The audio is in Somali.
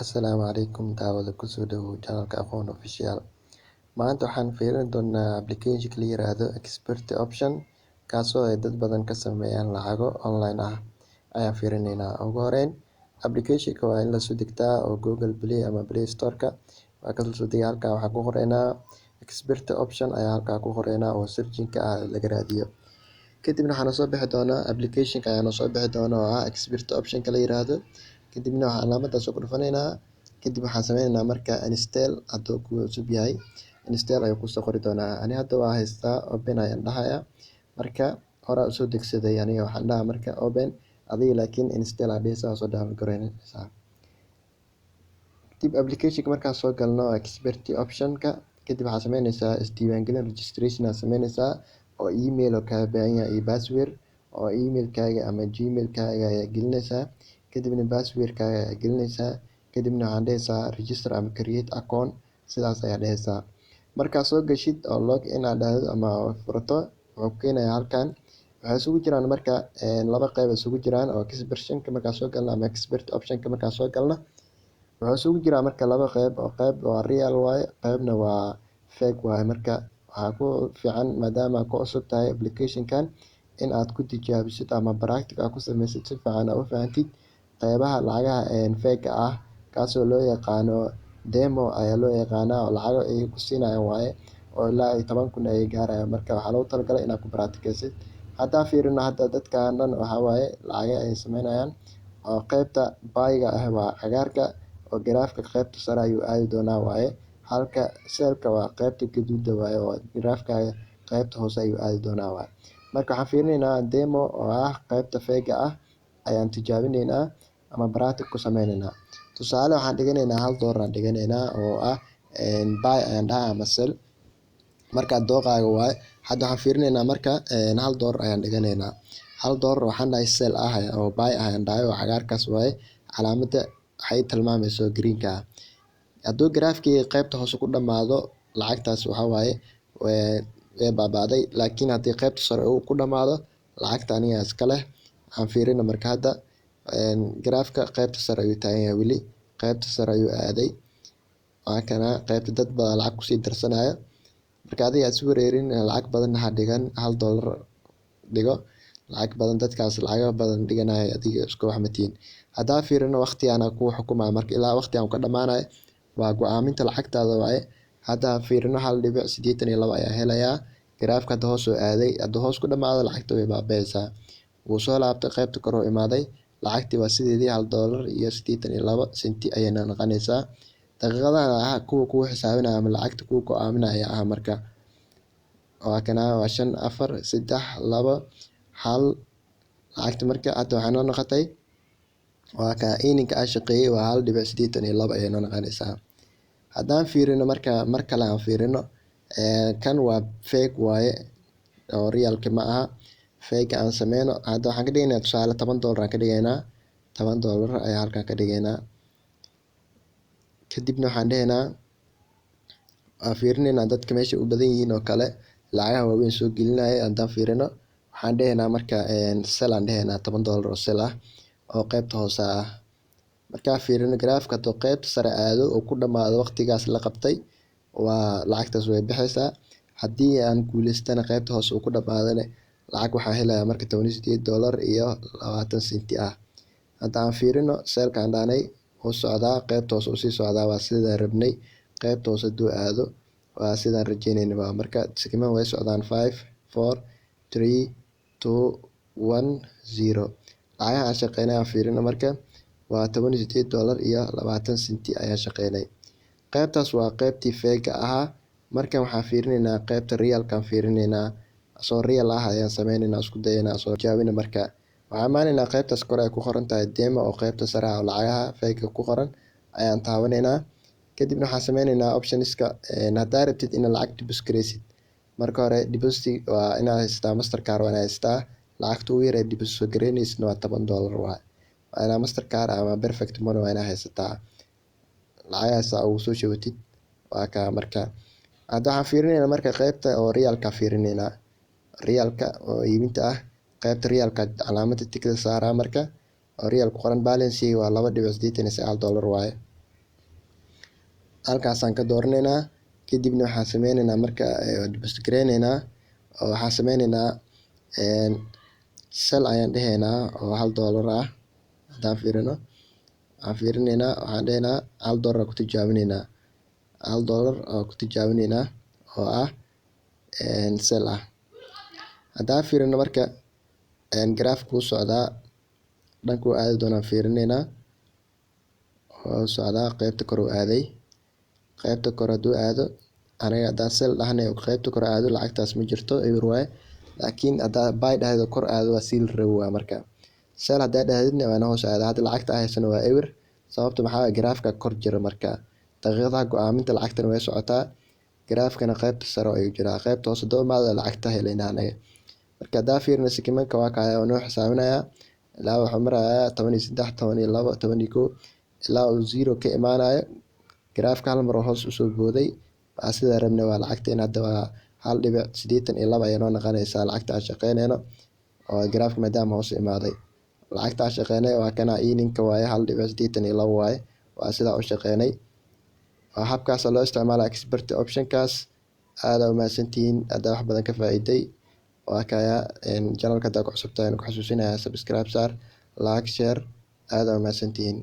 Assalaamu calaykum daawada kusoo dhawow channelka Aqoon Official. Maanta waxaan fiirin doonaa application la yiraahdo Expert Option kaasoo ay dad badan ka sameeyaan lacago online ah ayaan fiirineynaa. Ugu horeyn application-ka waa in la soo degtaa oo Google Play ama Play Store-ka waa ka soo degtaa. Halkaa waxaa ku qoraynaa Expert Option ayaa halkaa ku qoraynaa oo searching-ka laga raadiyo. Kadibna waxaa soo bixi doona application-ka ayaa soo bixi doona oo ah Expert Option-ka la yiraahdo. Kadibna waxaan calaamadaas ku dhufaneynaa. Kadib waxaan sameyneynaa marka install hadduu ku cusub yahay install ayuu ku soo qori doonaa. Ani hadda waa haystaa open ayaan dhahayaa. Marka hore u soo degsaday aniga waxaan dhahaa marka open adiga laakiin install aad dhehaysaa soo download gareynaysaa. Kadib application-ka markaan soo galno Expert Option-ka kadib waxaa sameynaysaa isdiiwaangelin registration aad sameynaysaa oo email oo kaaga baahan yahay iyo password oo email-kaaga ama gmail-kaaga ayaa gelinaysaa. Kadibna password-kaaga ayaa gelinaysaa. Kadibna waxaan dhehaysaa register ama create account sidaas ayaa dhehaysaa. Markaad soo gashid oo log in aad dhahdo ama furato wuxuu ku keenayaa halkan. Waxay isugu jiraan marka laba qayb isugu jiraan oo Expert-ka markaan soo galno ama Expert Option-ka markaan soo galno wuxuu isugu jiraa marka laba qayb oo qayb waa real waaye qaybna waa fake waaye. Marka waxaa ku fiican maadaama ku cusub tahay application-kan in aad ku tijaabisid ama practice aad ku sameysid si fiican aad u fahantid qaybaha lacagaha fake ah kaasoo loo yaqaano demo ayaa loo yaqaanaa oo lacago ay ku siinayaan waaye oo ilaa 10,000 ay gaarayaan. Marka waxaa loogu talagalay inaad ku practice-sid. Hadda fiirino hadda dadkaan dhan waxaa waaye lacago ay sameynayaan oo qaybta buy-ga ah waa cagaarka oo graph-ka qaybta sare ayuu aadi doonaa waaye. Halka sell-ka waa qaybta gaduuda waaye oo graph-ka qaybta hoose ayuu aadi doonaa waaye. Marka waxaan fiirineynaa demo oo ah qaybta fake ah ayaan tijaabineynaa ama practice ku sameyneynaa. Tusaale waxaan dhiganaynaa $1 aan dhiganaynaa oo ah buy ayaan dhahaa ama sell. Marka dooqaaga waaye. Hadda waxaan fiirineynaa marka $1 ayaan dhiganaynaa. $1 waxaan dhahay sell ah oo buy ayaan dhahay oo cagaarkaas waaye. Calaamadda waxay tilmaamayso green-ka. Hadduu graph-kii qaybta hoose ku dhamaado lacagtaas waxaa waaye way baabaaday. Laakiin haddii qaybta sare uu ku dhamaado lacagta aniga iska leh. Waxaan fiirino marka hadda graph-ka qaybta sare ayuu taagan yahay weli qaybta sare ayuu aaday. Waa kana qaybta dad badan lacag ku sii darsanayo. Marka adiga aad si wareerin lacag badan ha dhigan $1 dhigo. Lacag badan dadkaas lacago badan dhiganayo adiga isku wax ma tihin. Haddaan fiirino waqtigaan ku xukumaa marka ilaa waqti aan ka dhamaanayo waa go'aaminta lacagtaada waaye. Hadda fiirino 1.82 ayaa helayaa. Graph-ka hadda hoos u aaday. Hadda hoos ku dhamaado lacagta way baabaysaa. Wuu soo laabtay qaybta kor u imaaday. Lacagtii waa sideedii $1.82 ayayna noqonaysaa. Daqiiqadahan ah kuwa xisaabinaya ama lacagta kuwa go'aaminaya ah marka waa kana waa 5 4 3 2 1 lacagta marka hadda waxay noo noqotay waa ka earning aan shaqeeyay waa 1.82 ayay noo noqonaysaa. Haddaan fiirino marka mar kale aan fiirino kan waa fake waaye oo real-ka ma aha. Fake aan sameyno hadda waxaan ka dhigaynaa tusaale $10 aan ka dhigaynaa. $10 ayaa halkan ka dhigaynaa. Kadibna waxaan dhahaynaa waa fiirineynaa dadka meesha u badan yihiin oo kale lacagaha waaweyn soo gelinaya. Haddaan fiirino waxaan dhahaynaa marka sell aan dhahaynaa $10 oo sell ah oo qaybta hoose ah. Markaan fiirino graph-ka hadduu qaybta sare aado oo ku dhamaado waqtigaas la qabtay waa lacagtaas way bixaysaa. Haddii aan guuleystana qaybta hoose uu ku dhamaadana lacag waxaan helayaa marka $18.20 ah. Hadda aan fiirino sell-ka aan dhahnay wuu socdaa qaybta hoose uu sii socdaa waa sidaan rabnay. Qaybta hoose haduu aado waa sidaan rajeynayna waa marka sikiman way socdaan 5 4 3 2 1 0. Lacagaha aan shaqeynay aan fiirino marka waa $18.20 ayaan shaqeynay. Qaybtaas waa qaybtii fake ahaa. Markan waxaan fiirineynaa qaybta real-ka aan fiirineynaa. Soo real ah ayaan sameyneynaa isku dayaynaa soo jawaabina marka waxaan maalinaa qaybtaas kore ay ku qoran tahay demo oo qaybta sare ah oo lacagaha fake ku qoran ayaan taabaneynaa. Kadibna waxaan sameyneynaa options-ka haddaa rabtid in lacag deposit gareysid. Marka hore deposit waa inaad haystaa Mastercard waa inaad haystaa. Lacagta ugu yar ee deposit gareynaysid waa $10 waaye. Waa inaad Mastercard ama Perfect Money waa inaad haysataa. Lacagahaas ugu soo shubtid waa ka marka hadda waxaan fiirineynaa marka qaybta oo real-ka fiirineynaa. Real-ka oo iibinta ah qaybta real-ka calaamadda tigta saaraa marka oo real ku qoran balance waa $2.89 waaye. halkaasaan ka dooraneynaa. Kadibna waxaan sameyneynaa marka deposit gareyneynaa oo waxaan sameyneynaa sell ayaan dhaheynaa oo $1 ah. Haddaan fiirino waxaan fiirineynaa waxaan dhaheynaa $1 ku tijaabineynaa. $1 oo ku tijaabineynaa oo ah sell ah. Haddaan fiirino marka graph wuu socdaa dhankuu aadi doonaan fiirineynaa. Wuu socdaa qaybta kor uu aaday. Qaybta kor hadduu aado aniga haddaan sell dhahnay oo qaybta kor aado lacagtaas ma jirto eber waaye. Laakiin haddaa buy dhahdo kor aado waa sii la rabo waa marka. Sell haddaa dhahdidna waa hoos aado. Hadda lacagta aan haysano waa eber sababta maxaa waaye graph-ka kor jiro marka. Daqiiqadaha go'aaminta lacagtana way socotaa. Graph-kana qaybta sare ayuu jiraa. Qaybta hoose haduu imaado lacagta heleynaa anaga. Marka haddaan fiirino sikimanka waa kaya oo noo xisaabinayaa ilaa wuxuu marayaa 13, 12, 11 ilaa uu 0 ka imaanayo. Graph-ka hal mar oo hoos usoo booday waa sida rabnay waa lacagteena hadda waa 1.82 ayay noo noqonaysaa lacagta aan shaqeyneyno oo graph-ka maadaama hoos imaaday. Lacagta aan shaqeynay waa kana earning-ka waaye 1.82 waaye. Waa sidaa u shaqeynay. Waa habkaas loo isticmaalaa expert option-kaas. Aad u mahadsantihiin haddaa wax badan ka faa'iiday. Waa kaya channel-ka haddaa ku cusub tahay ku xasuusinayaa subscribe saar, like, share. Aad u mahadsantihiin.